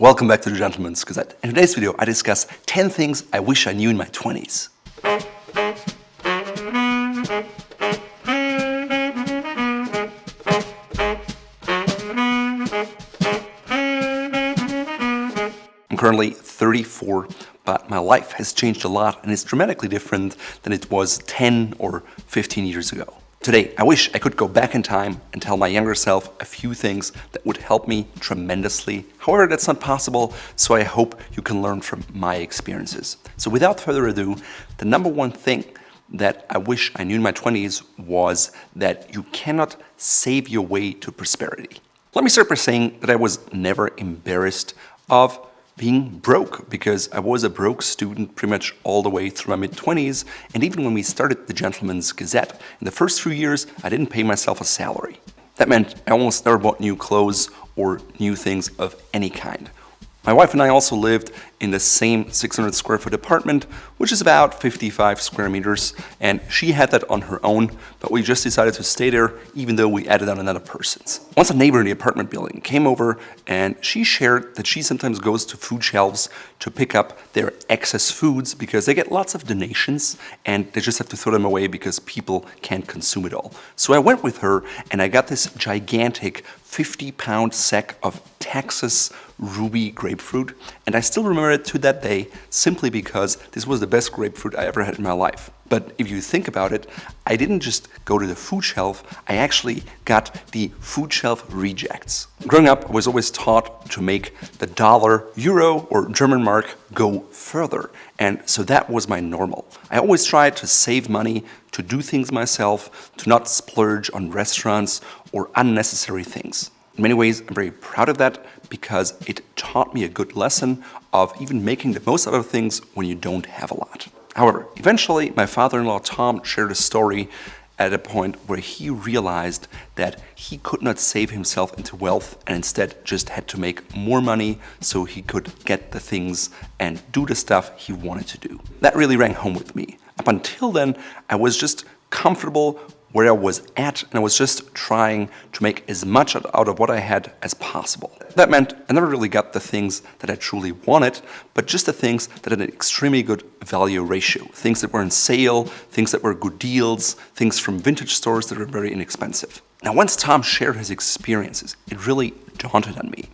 Welcome back to the Gentleman's Gazette. In today's video, I discuss 10 things I wish I knew in my 20s. I'm currently 34, but my life has changed a lot and it's dramatically different than it was 10 or 15 years ago. Today, I wish I could go back in time and tell my younger self a few things that would help me tremendously. However, that's not possible, so I hope you can learn from my experiences. So without further ado, the number one thing that I wish I knew in my 20s was that you cannot save your way to prosperity. Let me start by saying that I was never embarrassed of being broke, because I was a broke student pretty much all the way through my mid-20s, and even when we started the Gentleman's Gazette, in the first few years I didn't pay myself a salary. That meant I almost never bought new clothes or new things of any kind. My wife and I also lived in the same 600 square foot apartment, which is about 55 square meters, and she had that on her own, but we just decided to stay there even though we added on another person's. Once a neighbor in the apartment building came over and she shared that she sometimes goes to food shelves to pick up their excess foods because they get lots of donations and they just have to throw them away because people can't consume it all. So I went with her and I got this gigantic 50-pound sack of Texas ruby grapefruit, and I still remember it to that day simply because this was the best grapefruit I ever had in my life. But if you think about it, I didn't just go to the food shelf, I actually got the food shelf rejects. Growing up, I was always taught to make the dollar, euro, or German mark go further, and so that was my normal. I always tried to save money, to do things myself, to not splurge on restaurants or unnecessary things. In many ways, I'm very proud of that because it taught me a good lesson of even making the most out of things when you don't have a lot. However, eventually my father-in-law Tom shared a story at a point where he realized that he could not save himself into wealth and instead just had to make more money so he could get the things and do the stuff he wanted to do. That really rang home with me. Up until then, I was just comfortable where I was at, and I was just trying to make as much out of what I had as possible. That meant I never really got the things that I truly wanted, but just the things that had an extremely good value ratio. Things that were on sale, things that were good deals, things from vintage stores that were very inexpensive. Now, once Tom shared his experiences, it really dawned on me.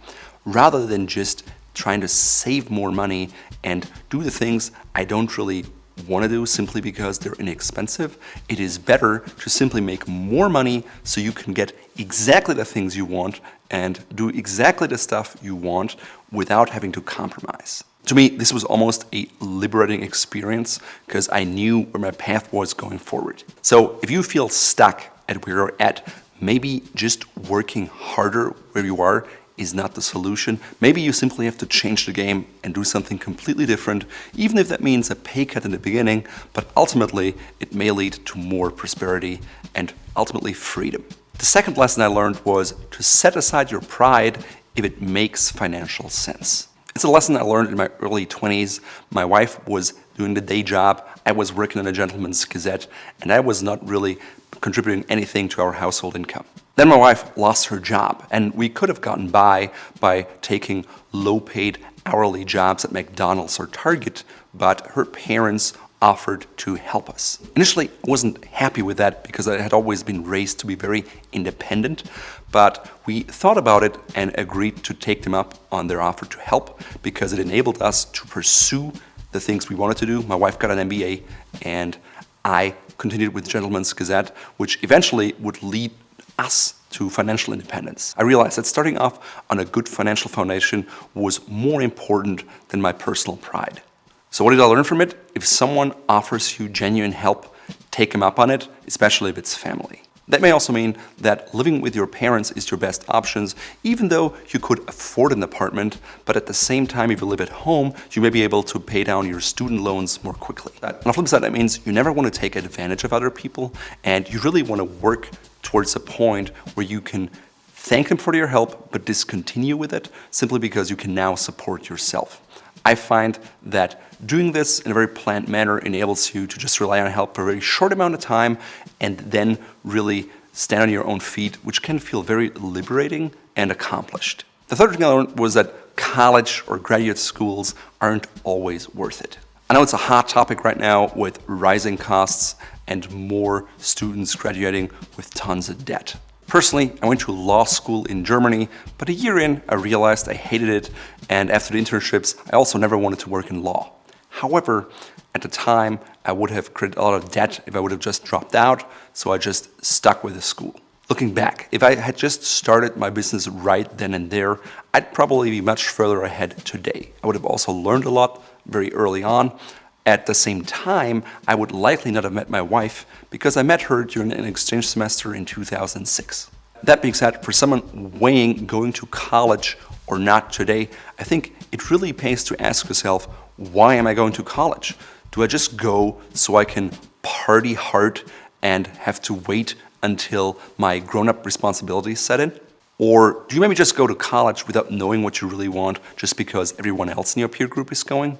Rather than just trying to save more money and do the things I don't really want to do simply because they're inexpensive, it is better to simply make more money so you can get exactly the things you want and do exactly the stuff you want without having to compromise. To me, this was almost a liberating experience because I knew where my path was going forward. So if you feel stuck at where you're at, maybe just working harder where you are is not the solution. Maybe you simply have to change the game and do something completely different, even if that means a pay cut in the beginning, but ultimately it may lead to more prosperity and ultimately freedom. The second lesson I learned was to set aside your pride if it makes financial sense. It's a lesson I learned in my early 20s. My wife was doing the day job, I was working on a Gentleman's Gazette, and I was not really contributing anything to our household income. Then my wife lost her job, and we could have gotten by taking low-paid hourly jobs at McDonald's or Target, but her parents offered to help us. Initially, I wasn't happy with that because I had always been raised to be very independent, but we thought about it and agreed to take them up on their offer to help because it enabled us to pursue the things we wanted to do. My wife got an MBA, and I continued with Gentleman's Gazette, which eventually would lead us to financial independence. I realized that starting off on a good financial foundation was more important than my personal pride. So what did I learn from it? If someone offers you genuine help, take them up on it, especially if it's family. That may also mean that living with your parents is your best options, even though you could afford an apartment, but at the same time, if you live at home, you may be able to pay down your student loans more quickly. On the flip side, that means you never want to take advantage of other people, and you really want to work towards a point where you can thank them for their help, but discontinue with it simply because you can now support yourself. I find that doing this in a very planned manner enables you to just rely on help for a very short amount of time and then really stand on your own feet, which can feel very liberating and accomplished. The third thing I learned was that college or graduate schools aren't always worth it. I know it's a hot topic right now with rising costs and more students graduating with tons of debt. Personally, I went to law school in Germany, but a year in, I realized I hated it, and after the internships, I also never wanted to work in law. However, at the time, I would have created a lot of debt if I would have just dropped out, so I just stuck with the school. Looking back, if I had just started my business right then and there, I'd probably be much further ahead today. I would have also learned a lot very early on. At the same time, I would likely not have met my wife because I met her during an exchange semester in 2006. That being said, for someone weighing going to college or not today, I think it really pays to ask yourself, why am I going to college? Do I just go so I can party hard and have to wait until my grown-up responsibilities set in? Or do you maybe just go to college without knowing what you really want just because everyone else in your peer group is going?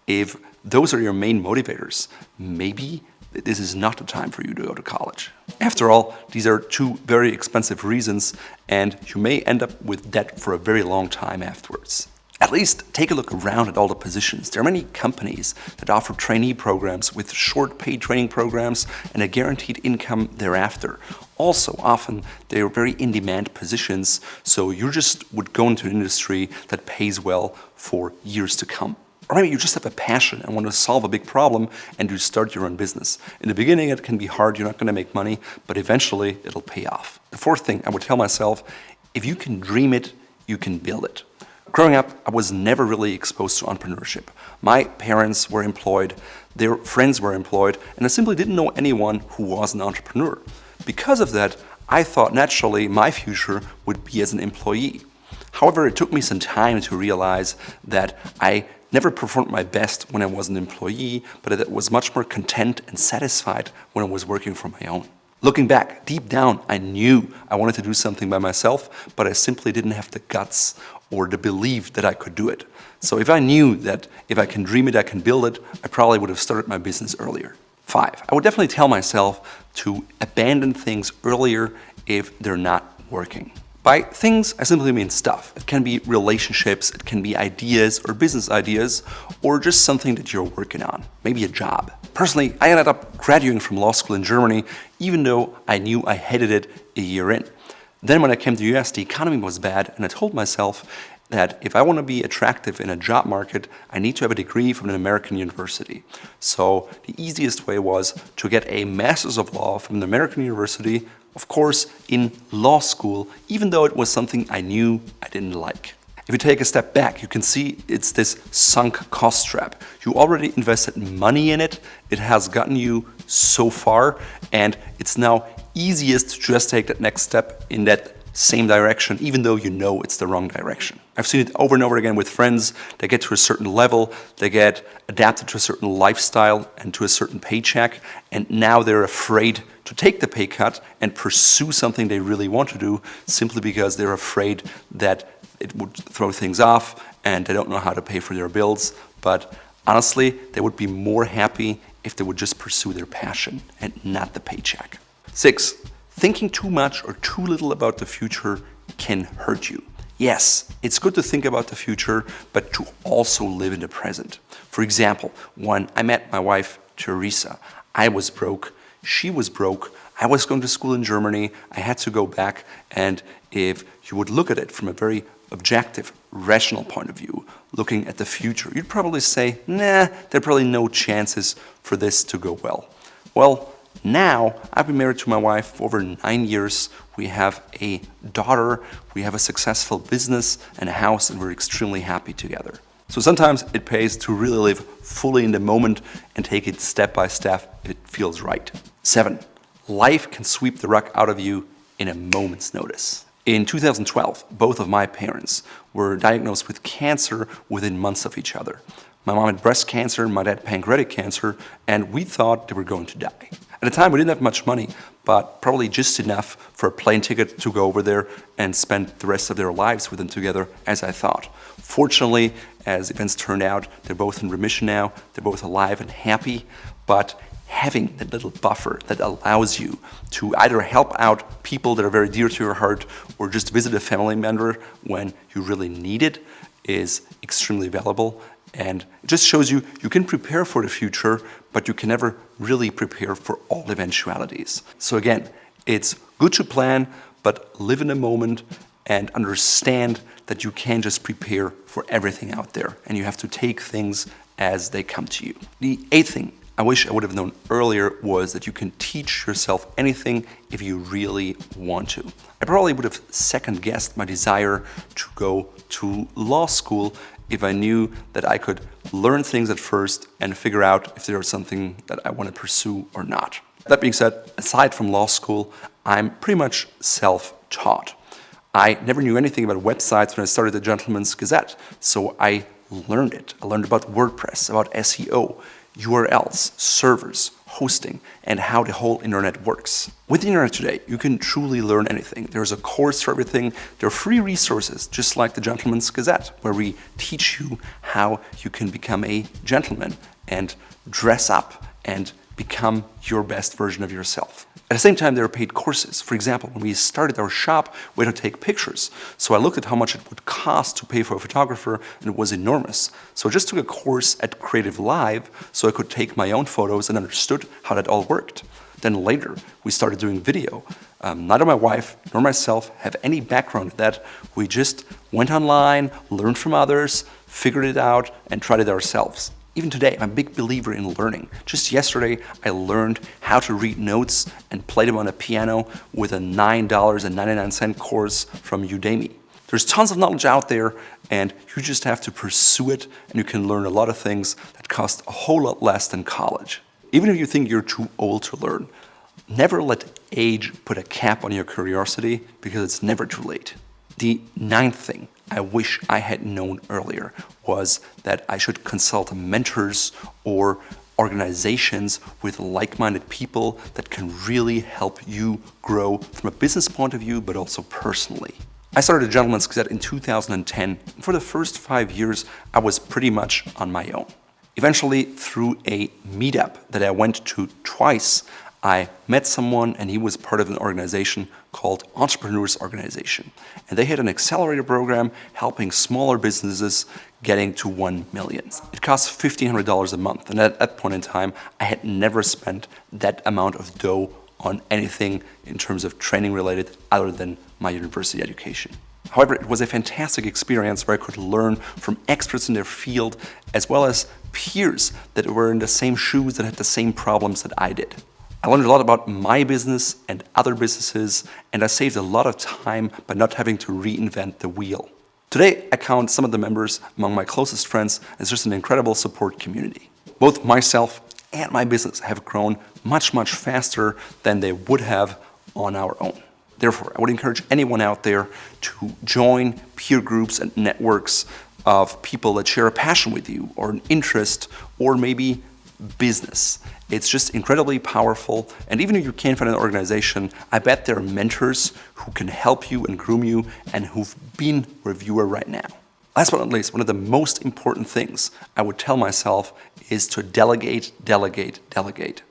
If those are your main motivators, maybe this is not the time for you to go to college. After all, these are two very expensive reasons, and you may end up with debt for a very long time afterwards. At least take a look around at all the positions. There are many companies that offer trainee programs with short paid training programs and a guaranteed income thereafter. Also, often they are very in-demand positions, so you just would go into an industry that pays well for years to come. Or maybe you just have a passion and want to solve a big problem and you start your own business. In the beginning, it can be hard, you're not going to make money, but eventually it'll pay off. The fourth thing I would tell myself, if you can dream it, you can build it. Growing up, I was never really exposed to entrepreneurship. My parents were employed, their friends were employed, and I simply didn't know anyone who was an entrepreneur. Because of that, I thought naturally my future would be as an employee. However, it took me some time to realize that I never performed my best when I was an employee, but that I was much more content and satisfied when I was working for my own. Looking back, deep down, I knew I wanted to do something by myself, but I simply didn't have the guts or the belief that I could do it. So if I knew that if I can dream it, I can build it, I probably would have started my business earlier. 5, I would definitely tell myself to abandon things earlier if they're not working. By things, I simply mean stuff. It can be relationships, it can be ideas or business ideas, or just something that you're working on, maybe a job. Personally, I ended up graduating from law school in Germany, even though I knew I hated it a year in. Then when I came to the US, the economy was bad, and I told myself that if I want to be attractive in a job market, I need to have a degree from an American university. So the easiest way was to get a Master's of Law from an American university, of course, in law school, even though it was something I knew I didn't like. If you take a step back, you can see it's this sunk cost trap. You already invested money in it, it has gotten you so far, and it's now easiest to just take that next step in that same direction, even though you know it's the wrong direction. I've seen it over and over again with friends. They get to a certain level, they get adapted to a certain lifestyle and to a certain paycheck, and now they're afraid to take the pay cut and pursue something they really want to do simply because they're afraid that it would throw things off and they don't know how to pay for their bills. But honestly, they would be more happy if they would just pursue their passion and not the paycheck. 6, thinking too much or too little about the future can hurt you. Yes, it's good to think about the future, but to also live in the present. For example, when I met my wife, Teresa, I was broke, she was broke, I was going to school in Germany, I had to go back, and if you would look at it from a very objective, rational point of view, looking at the future, you'd probably say, nah, there are probably no chances for this to go well. Well, now, I've been married to my wife for over 9 years. We have a daughter, we have a successful business and a house, and we're extremely happy together. So sometimes it pays to really live fully in the moment and take it step by step if it feels right. 7, life can sweep the rug out of you in a moment's notice. In 2012, both of my parents were diagnosed with cancer within months of each other. My mom had breast cancer, my dad pancreatic cancer, and we thought they were going to die. At the time, we didn't have much money, but probably just enough for a plane ticket to go over there and spend the rest of their lives with them together, as I thought. Fortunately, as events turned out, they're both in remission now, they're both alive and happy, but having that little buffer that allows you to either help out people that are very dear to your heart or just visit a family member when you really need it is extremely valuable. And it just shows you can prepare for the future, but you can never really prepare for all eventualities. So again, it's good to plan, but live in the moment and understand that you can't just prepare for everything out there, and you have to take things as they come to you. The 8th thing I wish I would have known earlier was that you can teach yourself anything if you really want to. I probably would have second-guessed my desire to go to law school if I knew that I could learn things at first and figure out if there was something that I want to pursue or not. That being said, aside from law school, I'm pretty much self-taught. I never knew anything about websites when I started the Gentleman's Gazette, so I learned it. I learned about WordPress, about SEO, URLs, servers, hosting, and how the whole internet works. With the internet today, you can truly learn anything. There's a course for everything. There are free resources, just like the Gentleman's Gazette, where we teach you how you can become a gentleman and dress up and become your best version of yourself. At the same time, there are paid courses. For example, when we started our shop, we had to take pictures. So I looked at how much it would cost to pay for a photographer, and it was enormous. So I just took a course at Creative Live so I could take my own photos and understood how that all worked. Then later, we started doing video. Neither my wife nor myself have any background in that. We just went online, learned from others, figured it out, and tried it ourselves. Even today, I'm a big believer in learning. Just yesterday, I learned how to read notes and play them on a piano with a $9.99 course from Udemy. There's tons of knowledge out there, and you just have to pursue it, and you can learn a lot of things that cost a whole lot less than college. Even if you think you're too old to learn, never let age put a cap on your curiosity, because it's never too late. The 9th thing I wish I had known earlier was that I should consult mentors or organizations with like-minded people that can really help you grow from a business point of view, but also personally. I started the Gentleman's Gazette in 2010, and for the first 5 years, I was pretty much on my own. Eventually, through a meetup that I went to twice, I met someone, and he was part of an organization called Entrepreneurs Organization. And they had an accelerator program helping smaller businesses getting to 1 million. It cost $1,500 a month. And at that point in time, I had never spent that amount of dough on anything in terms of training related other than my university education. However, it was a fantastic experience where I could learn from experts in their field as well as peers that were in the same shoes that had the same problems that I did. I learned a lot about my business and other businesses, and I saved a lot of time by not having to reinvent the wheel. Today, I count some of the members among my closest friends as just an incredible support community. Both myself and my business have grown much, much faster than they would have on our own. Therefore, I would encourage anyone out there to join peer groups and networks of people that share a passion with you, or an interest, or maybe business. It's just incredibly powerful, and even if you can't find an organization, I bet there are mentors who can help you and groom you and who've been with you right now. Last but not least, one of the most important things I would tell myself is to delegate, delegate, delegate.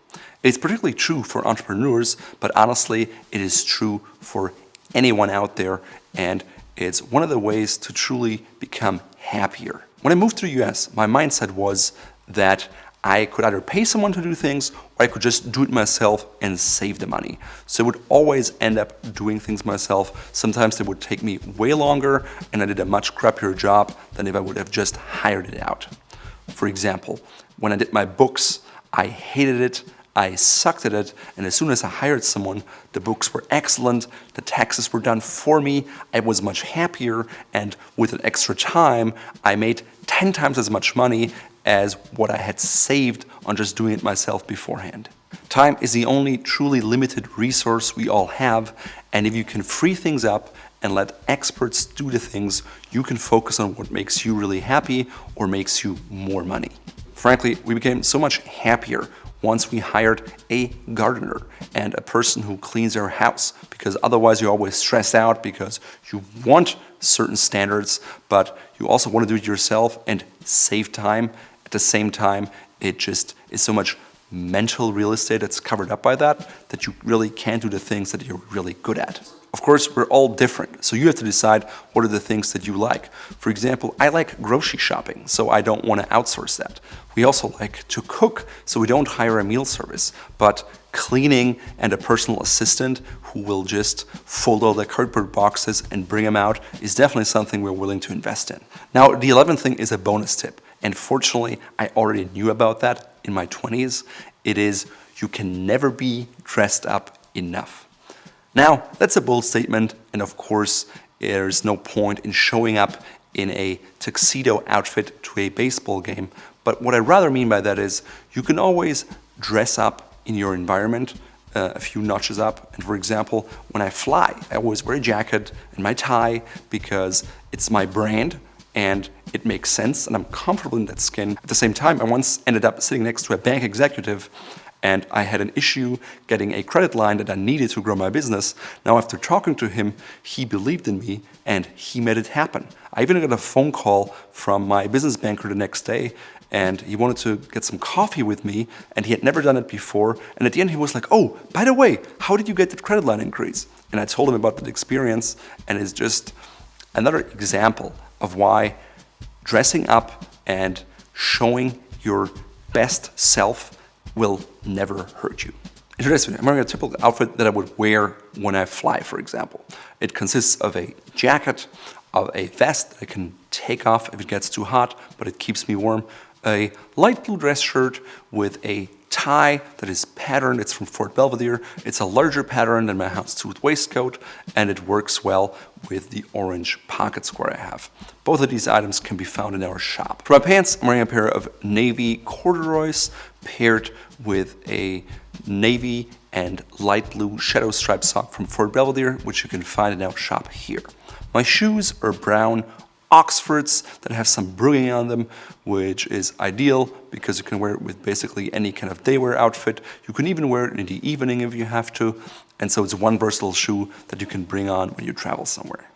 It's particularly true for entrepreneurs, but honestly, it is true for anyone out there, and it's one of the ways to truly become happier. When I moved to the US, my mindset was that I could either pay someone to do things, or I could just do it myself and save the money. So I would always end up doing things myself. Sometimes it would take me way longer, and I did a much crappier job than if I would have just hired it out. For example, when I did my books, I hated it, I sucked at it, and as soon as I hired someone, the books were excellent, the taxes were done for me, I was much happier, and with an extra time, I made 10 times as much money as what I had saved on just doing it myself beforehand. Time is the only truly limited resource we all have, and if you can free things up and let experts do the things, you can focus on what makes you really happy or makes you more money. Frankly, we became so much happier once we hired a gardener and a person who cleans our house, because otherwise you're always stressed out because you want certain standards, but you also want to do it yourself and save time. At the same time, it just is so much mental real estate that's covered up by that you really can't do the things that you're really good at. Of course, we're all different, so you have to decide what are the things that you like. For example, I like grocery shopping, so I don't want to outsource that. We also like to cook, so we don't hire a meal service, but cleaning and a personal assistant who will just fold all the cardboard boxes and bring them out is definitely something we're willing to invest in. Now, the 11th thing is a bonus tip, and fortunately, I already knew about that in my 20s. It is, you can never be dressed up enough. Now, that's a bold statement, and of course, there's no point in showing up in a tuxedo outfit to a baseball game. But what I rather mean by that is, you can always dress up in your environment a few notches up. And for example, when I fly, I always wear a jacket and my tie because it's my brand and it makes sense and I'm comfortable in that skin. At the same time, I once ended up sitting next to a bank executive and I had an issue getting a credit line that I needed to grow my business. Now, after talking to him, he believed in me and he made it happen. I even got a phone call from my business banker the next day, and he wanted to get some coffee with me, and he had never done it before. And at the end, he was like, "Oh, by the way, how did you get that credit line increase?" And I told him about that experience, and it's just another example of why dressing up and showing your best self will never hurt you. In today's video, I'm wearing a typical outfit that I would wear when I fly, for example. It consists of a jacket, of a vest that I can take off if it gets too hot, but it keeps me warm, a light blue dress shirt with a tie that is patterned. It's from Fort Belvedere. It's a larger pattern than my houndstooth waistcoat, and it works well with the orange pocket square I have. Both of these items can be found in our shop. For my pants, I'm wearing a pair of navy corduroys paired with a navy and light blue shadow striped sock from Fort Belvedere, which you can find in our shop here. My shoes are brown Oxfords that have some brugging on them, which is ideal because you can wear it with basically any kind of daywear outfit. You can even wear it in the evening if you have to, and so it's one versatile shoe that you can bring on when you travel somewhere.